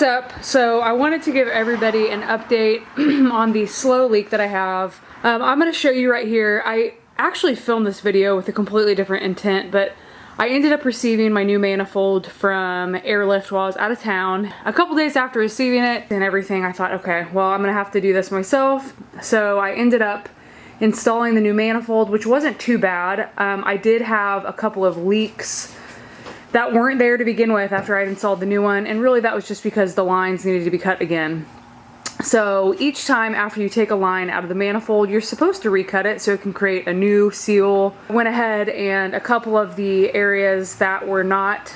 What's up? So I wanted to give everybody an update on the slow leak that I have. I'm going to show you right here. I actually filmed this video with a completely different intent, but I ended up receiving my new manifold from Airlift while I was out of town. A couple days after receiving it and everything, I thought, okay, well, I'm going to have to do this myself. So I ended up installing the new manifold, which wasn't too bad. I did have a couple of leaks that weren't there to begin with after I'd installed the new one, and really that was just because the lines needed to be cut again. So each time after you take a line out of the manifold, you're supposed to recut it so it can create a new seal. I went ahead and a couple of the areas that were not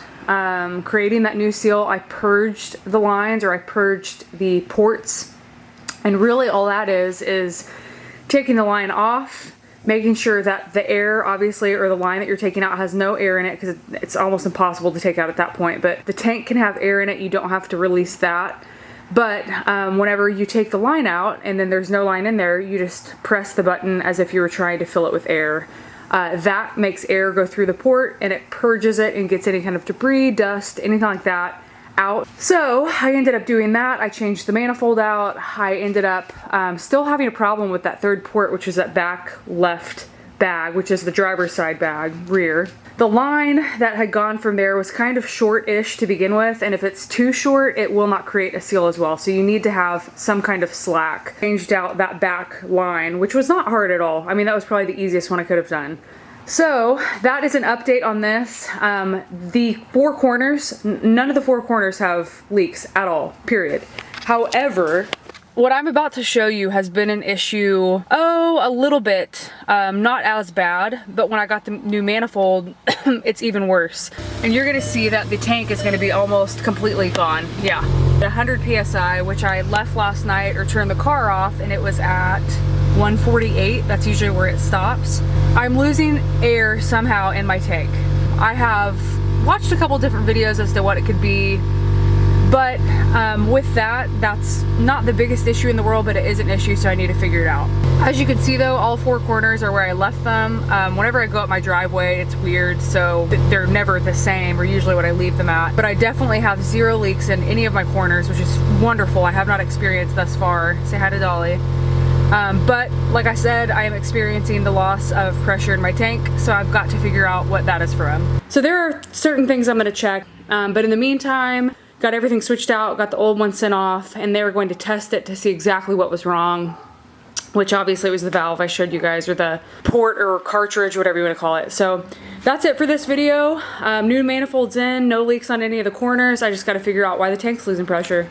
creating that new seal, I purged the lines, or I purged the ports. And really all that is taking the line off, making sure that the air, obviously, or the line that you're taking out has no air in it, because it's almost impossible to take out at that point. But the tank can have air in it, you don't have to release that. But whenever you take the line out and then there's no line in there, you just press the button as if you were trying to fill it with air. That makes air go through the port and it purges it and gets any kind of debris, dust, anything like that out. So I ended up doing that. I changed the manifold out. I ended up still having a problem with that third port, which is that back left bag, which is the driver's side bag, rear. The line that had gone from there was kind of short-ish to begin with, and if it's too short, it will not create a seal as well. So you need to have some kind of slack. Changed out that back line, which was not hard at all. I mean, that was probably the easiest one I could have done. So that is an update on this. The four corners, none of the four corners have leaks at all, period. However, what I'm about to show you has been an issue, a little bit, not as bad, but when I got the new manifold, it's even worse. And you're gonna see that the tank is gonna be almost completely gone, yeah. 100 PSI, which I left last night or turned the car off, and it was at 148, that's usually where it stops. I'm losing air somehow in my tank. I have watched a couple different videos as to what it could be, but with that, that's not the biggest issue in the world, but it is an issue, so I need to figure it out. As you can see though, all four corners are where I left them. Whenever I go up my driveway, it's weird, so they're never the same, or usually what I leave them at. But I definitely have zero leaks in any of my corners, which is wonderful. I have not experienced thus far. Say hi to Dolly. But like I said, I am experiencing the loss of pressure in my tank, so I've got to figure out what that is from. So there are certain things I'm going to check, but in the meantime, got everything switched out, got the old one sent off, and they were going to test it to see exactly what was wrong, which obviously was the valve I showed you guys, or the port or cartridge, whatever you want to call it. So that's it for this video. New manifold's in, no leaks on any of the corners. I just got to figure out why the tank's losing pressure.